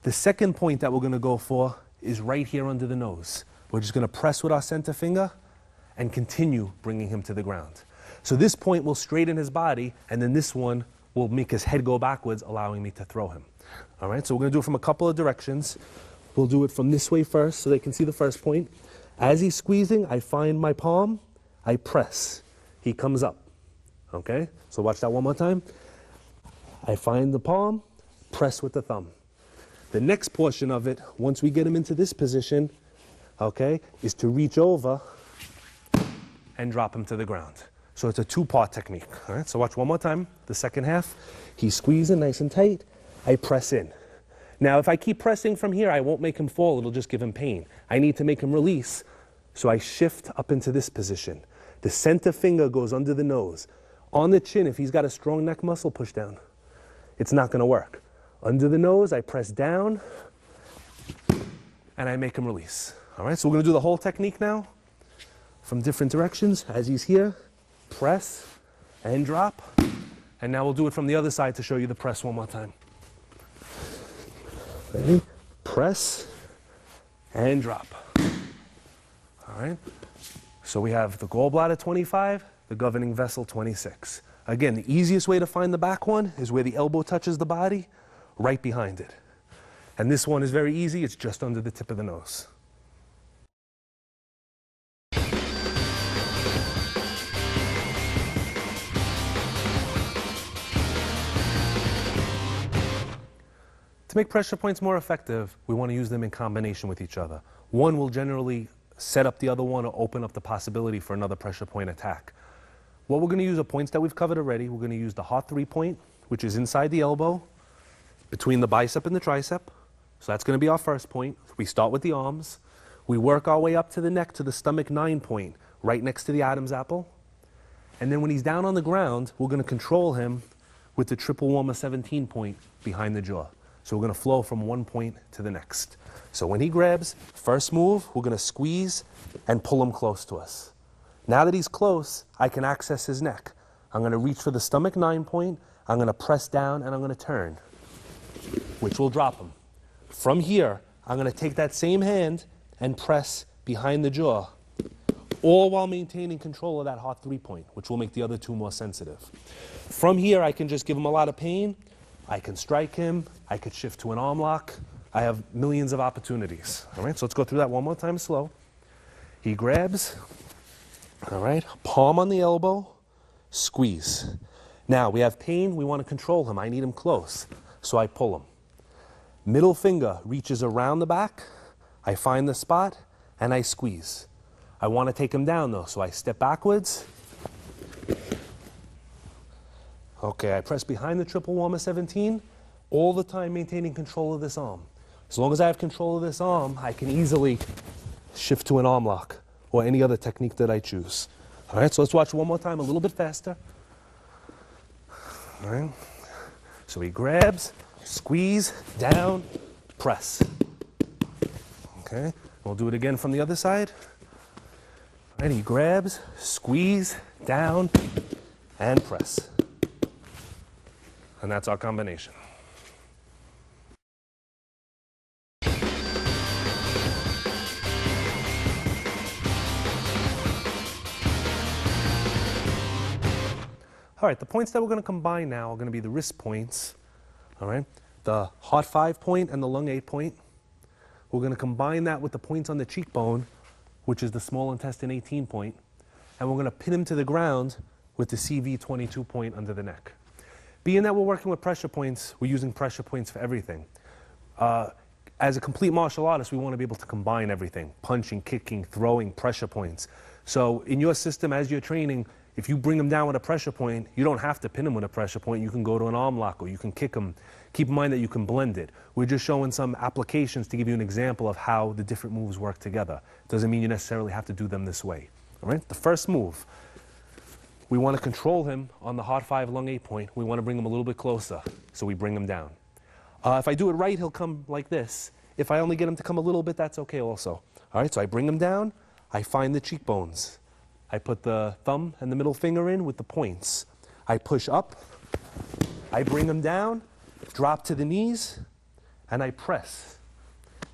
The second point that we're going to go for is right here under the nose. We're just going to press with our center finger and continue bringing him to the ground. So this point will straighten his body, and then this one will make his head go backwards, allowing me to throw him. All right, so we're going to do it from a couple of directions. We'll do it from this way first so they can see the first point. As he's squeezing, I find my palm, I press. He comes up. Okay, so watch that one more time. I find the palm, press with the thumb. The next portion of it, once we get him into this position, okay, is to reach over and drop him to the ground. So it's a 2-part technique. All right, so watch one more time. The second half, he's squeezing nice and tight. I press in. Now, if I keep pressing from here, I won't make him fall. It'll just give him pain. I need to make him release. So I shift up into this position. The center finger goes under the nose. On the chin, if he's got a strong neck muscle, push down. It's not going to work. Under the nose, I press down, and I make him release. All right, so we're going to do the whole technique now from different directions. As he's here, press and drop. And now we'll do it from the other side to show you the press one more time. Ready? Press and drop. All right, so we have the gallbladder 25, the governing vessel 26. Again, the easiest way to find the back one is where the elbow touches the body, right behind it. And this one is very easy. It's just under the tip of the nose. To make pressure points more effective, we want to use them in combination with each other. One will generally set up the other one or open up the possibility for another pressure point attack. What we're going to use are points that we've covered already. We're going to use the heart 3 point, which is inside the elbow, between the bicep and the tricep. So that's going to be our first point. We start with the arms. We work our way up to the neck to the stomach 9 point, right next to the Adam's apple. And then when he's down on the ground, we're going to control him with the triple warmer 17 point behind the jaw. So we're going to flow from one point to the next. So when he grabs, first move, we're going to squeeze and pull him close to us. Now that he's close, I can access his neck. I'm going to reach for the stomach 9 point, I'm going to press down, and I'm going to turn, which will drop him. From here, I'm going to take that same hand and press behind the jaw, all while maintaining control of that hot 3 point, which will make the other two more sensitive. From here, I can just give him a lot of pain. I can strike him. I could shift to an arm lock. I have millions of opportunities. All right, so let's go through that one more time slow. He grabs, all right, palm on the elbow, squeeze. Now, we have pain. We want to control him. I need him close, so I pull him. Middle finger reaches around the back. I find the spot, and I squeeze. I want to take him down, though, so I step backwards. Okay, I press behind the triple warmer 17, all the time maintaining control of this arm. As long as I have control of this arm, I can easily shift to an arm lock or any other technique that I choose. All right, so let's watch one more time, a little bit faster. All right, so he grabs, squeeze, down, press. Okay, we'll do it again from the other side. And he grabs, squeeze, down, and press. And that's our combination. All right, the points that we're going to combine now are going to be the wrist points, all right? The heart 5 point and the lung 8 point. We're going to combine that with the points on the cheekbone, which is the small intestine 18 point, and we're going to pin him to the ground with the CV 22 point under the neck. Being that we're working with pressure points, we're using pressure points for everything. As a complete martial artist, we want to be able to combine everything: punching, kicking, throwing, pressure points. So in your system, as you're training, if you bring him down with a pressure point, you don't have to pin him with a pressure point. You can go to an arm lock, or you can kick him. Keep in mind that you can blend it. We're just showing some applications to give you an example of how the different moves work together. Doesn't mean you necessarily have to do them this way. All right? The first move, we want to control him on the heart 5, lung 8 point. We want to bring him a little bit closer, so we bring him down. If I do it right, he'll come like this. If I only get him to come a little bit, that's okay also. All right, so I bring him down. I find the cheekbones. I put the thumb and the middle finger in with the points. I push up. I bring him down, drop to the knees, and I press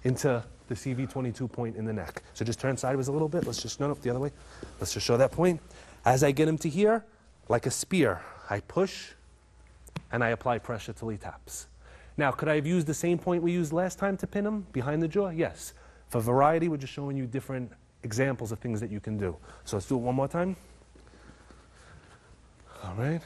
into the CV22 point in the neck. So just turn sideways a little bit. Let's just, no, the other way. Let's just show that point. As I get him to here, like a spear, I push and I apply pressure till he taps. Now, could I have used the same point we used last time to pin him behind the jaw? Yes. For variety, we're just showing you different examples of things that you can do. So let's do it one more time. All right.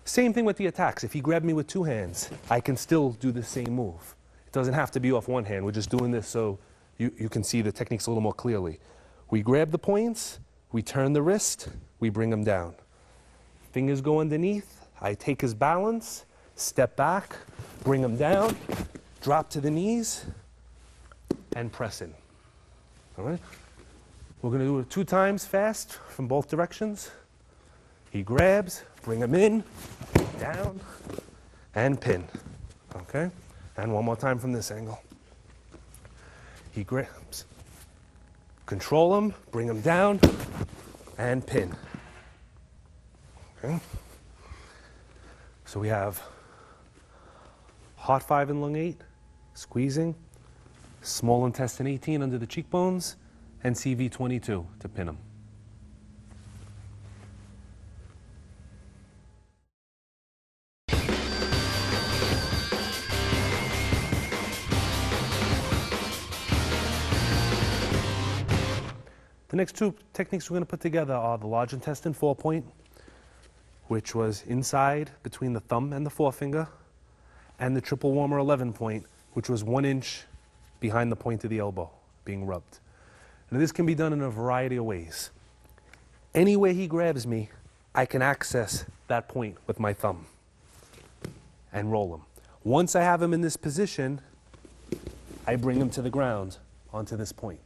Same thing with the attacks. If he grabbed me with 2 hands, I can still do the same move. It doesn't have to be off one hand. We're just doing this so you can see the techniques a little more clearly. We grab the points, we turn the wrist, we bring him down. Fingers go underneath. I take his balance, step back, bring him down, drop to the knees, and press in. All right? We're going to do it 2 times fast from both directions. He grabs, bring him in, down, and pin. Okay? And one more time from this angle. He grabs, control him, bring him down, and pin. Okay? So we have heart 5 and lung 8, squeezing, small intestine 18 under the cheekbones, and CV22 to pin him. The next 2 techniques we're going to put together are the large intestine 4 point, which was inside between the thumb and the forefinger, and the triple warmer 11 point, which was 1 inch behind the point of the elbow being rubbed. Now this can be done in a variety of ways. Any way he grabs me, I can access that point with my thumb and roll him. Once I have him in this position, I bring him to the ground onto this point.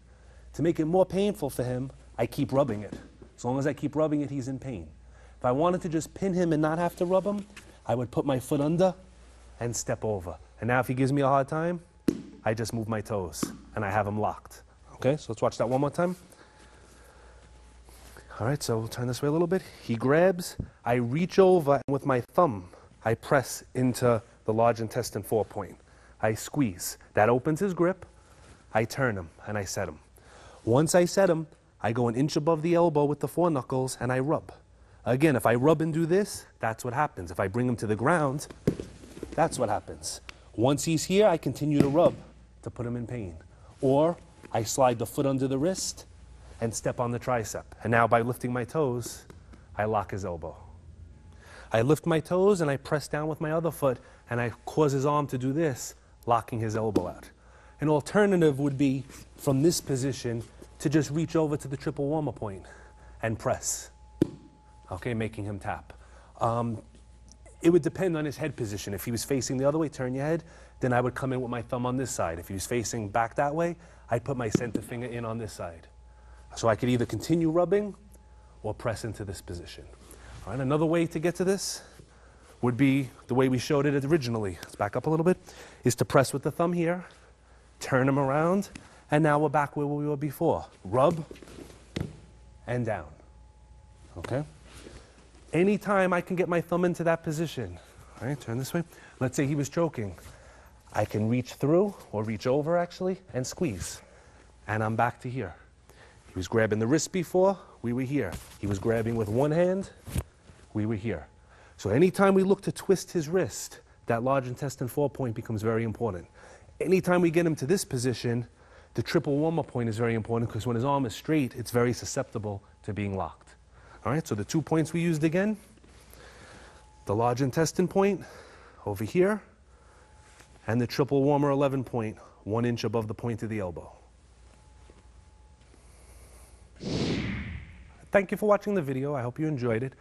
To make it more painful for him, I keep rubbing it. As long as I keep rubbing it, he's in pain. If I wanted to just pin him and not have to rub him, I would put my foot under and step over. And now if he gives me a hard time, I just move my toes and I have him locked. Okay, so let's watch that one more time. All right, so we'll turn this way a little bit. He grabs, I reach over, and with my thumb, I press into the large intestine 4 point. I squeeze. That opens his grip. I turn him and I set him. Once I set him, I go an inch above the elbow with the foreknuckles and I rub. Again, if I rub and do this, that's what happens. If I bring him to the ground, that's what happens. Once he's here, I continue to rub to put him in pain. Or I slide the foot under the wrist and step on the tricep. And now by lifting my toes, I lock his elbow. I lift my toes and I press down with my other foot and I cause his arm to do this, locking his elbow out. An alternative would be from this position to just reach over to the triple warmer point and press. Okay, making him tap. It would depend on his head position. If he was facing the other way, turn your head, then I would come in with my thumb on this side. If he was facing back that way, I'd put my center finger in on this side. So I could either continue rubbing or press into this position. All right, another way to get to this would be the way we showed it originally. Let's back up a little bit. Is to press with the thumb here, turn him around, and now we're back where we were before. Rub and down. Okay? Anytime I can get my thumb into that position, all right, turn this way. Let's say he was choking. I can reach through, or reach over actually, and squeeze. And I'm back to here. He was grabbing the wrist before, we were here. He was grabbing with one hand, we were here. So anytime we look to twist his wrist, that large intestine 4 point becomes very important. Anytime we get him to this position, the triple warmer point is very important because when his arm is straight, it's very susceptible to being locked. All right, so the 2 points we used again, the large intestine point over here, and the triple warmer 11 point, 1 inch above the point of the elbow. Thank you for watching the video. I hope you enjoyed it.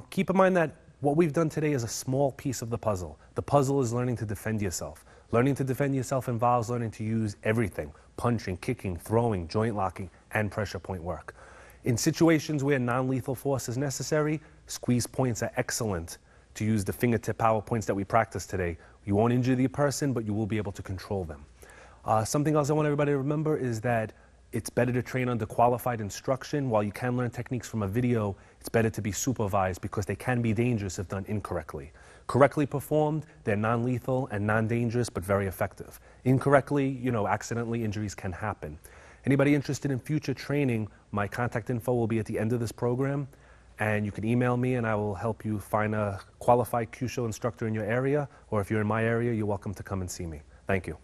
Keep in mind that what we've done today is a small piece of the puzzle. The puzzle is learning to defend yourself. Learning to defend yourself involves learning to use everything: punching, kicking, throwing, joint locking, and pressure point work. In situations where non-lethal force is necessary, squeeze points are excellent to use the fingertip power points that we practiced today. You won't injure the person, but you will be able to control them. Something else I want everybody to remember is that it's better to train under qualified instruction. While you can learn techniques from a video, it's better to be supervised because they can be dangerous if done incorrectly. Correctly performed, they're non-lethal and non-dangerous, but very effective. Incorrectly, accidentally, injuries can happen. Anybody interested in future training, my contact info will be at the end of this program, and you can email me and I will help you find a qualified Kyusho instructor in your area, or if you're in my area, you're welcome to come and see me. Thank you.